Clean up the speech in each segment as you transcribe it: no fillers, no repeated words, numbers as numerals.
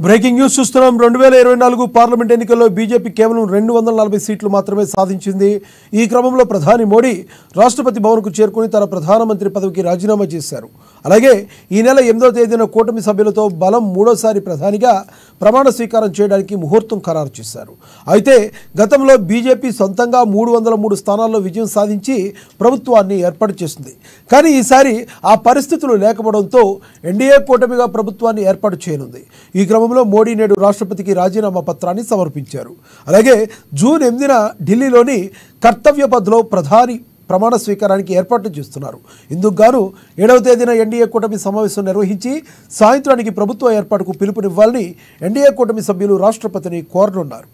Breaking news చూస్తున్నాం. 2024 parliament ఎన్నికల్లో BJP కేవలం 240 సీట్లు మాత్రమే సాధించింది. ఈ క్రమంలో ప్రధాని మోడీ రాష్ట్రపతి భవన్కు చేరుకుని తన ప్రధానమంత్రి పదవికి రాజీనామా చేశారు. అలాగే ఈ నెల 8వ తేదీన కూటమి సభ్యులతో బలం మూడోసారి ప్రధానిగా ప్రమాణ స్వీకారం చేయడానికి ముహూర్తం ఖరారు చేశారు. అయితే గతంలో బీజేపీ సొంతంగా 303 స్థానాల్లో విజయం సాధించి ప్రభుత్వాన్ని ఏర్పాటు చేసింది. కానీ ఈసారి ఆ పరిస్థితులు లేకపోవడంతో ఎన్డీఏ కూటమిగా ప్రభుత్వాన్ని ఏర్పాటు చేయనుంది. ఈ క్రమంలో మోడీ నేడు రాష్ట్రపతికి రాజీనామా పత్రాన్ని సమర్పించారు. అలాగే జూన్ 8న ఢిల్లీలోని కర్తవ్య పథ్లో ప్రధాని ప్రమాణ స్వీకారానికి ఏర్పాట్లు చేస్తున్నారు. ఇందుకు గాను 7వ తేదీన ఎన్డీఏ కూటమి సమావేశం నిర్వహించి సాయంత్రానికి ప్రభుత్వ ఏర్పాటుకు పిలుపునివ్వాలని ఎన్డీఏ కూటమి సభ్యులు రాష్ట్రపతిని కోరనున్నారు.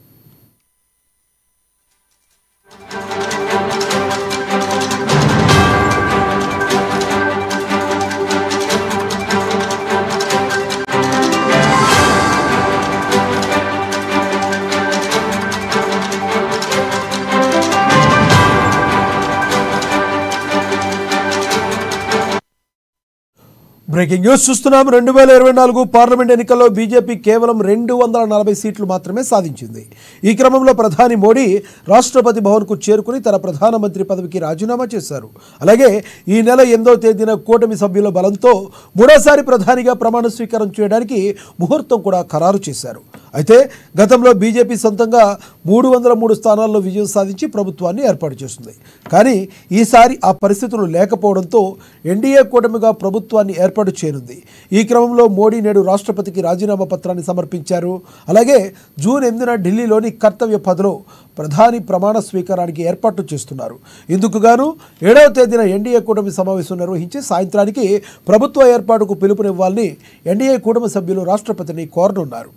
బ్రేకింగ్ న్యూస్ చూస్తున్నాం. 2024 పార్లమెంట్ ఎన్నికల్లో బీజేపీ కేవలం 240 సీట్లు మాత్రమే సాధించింది. ఈ క్రమంలో ప్రధాని మోడీ రాష్ట్రపతి భవన్కు చేరుకుని తన ప్రధానమంత్రి పదవికి రాజీనామా చేశారు. అలాగే ఈ నెల 8వ తేదీన కూటమి సభ్యుల బలంతో మూడోసారి ప్రధానిగా ప్రమాణ స్వీకారం చేయడానికి ముహూర్తం కూడా ఖరారు చేశారు. అయితే గతంలో బీజేపీ సొంతంగా 303 స్థానాల్లో విజయం సాధించి ప్రభుత్వాన్ని ఏర్పాటు చేస్తుంది. కానీ ఈసారి ఆ పరిస్థితులు లేకపోవడంతో ఎన్డీఏ కూటమిగా ప్రభుత్వాన్ని ఏర్పాటు చేయనుంది. ఈ క్రమంలో మోడీ నేడు రాష్ట్రపతికి రాజీనామా పత్రాన్ని సమర్పించారు. అలాగే జూన్ 8న ఢిల్లీలోని కర్తవ్య పథ్లో ప్రధాని ప్రమాణ స్వీకారానికి ఏర్పాట్లు చేస్తున్నారు. ఇందుకు గాను 7వ తేదీన ఎన్డీఏ కూటమి సమావేశం నిర్వహించి సాయంత్రానికి ప్రభుత్వ ఏర్పాటుకు పిలుపునివ్వాలని ఎన్డీఏ కూటమి సభ్యులు రాష్ట్రపతిని కోరనున్నారు.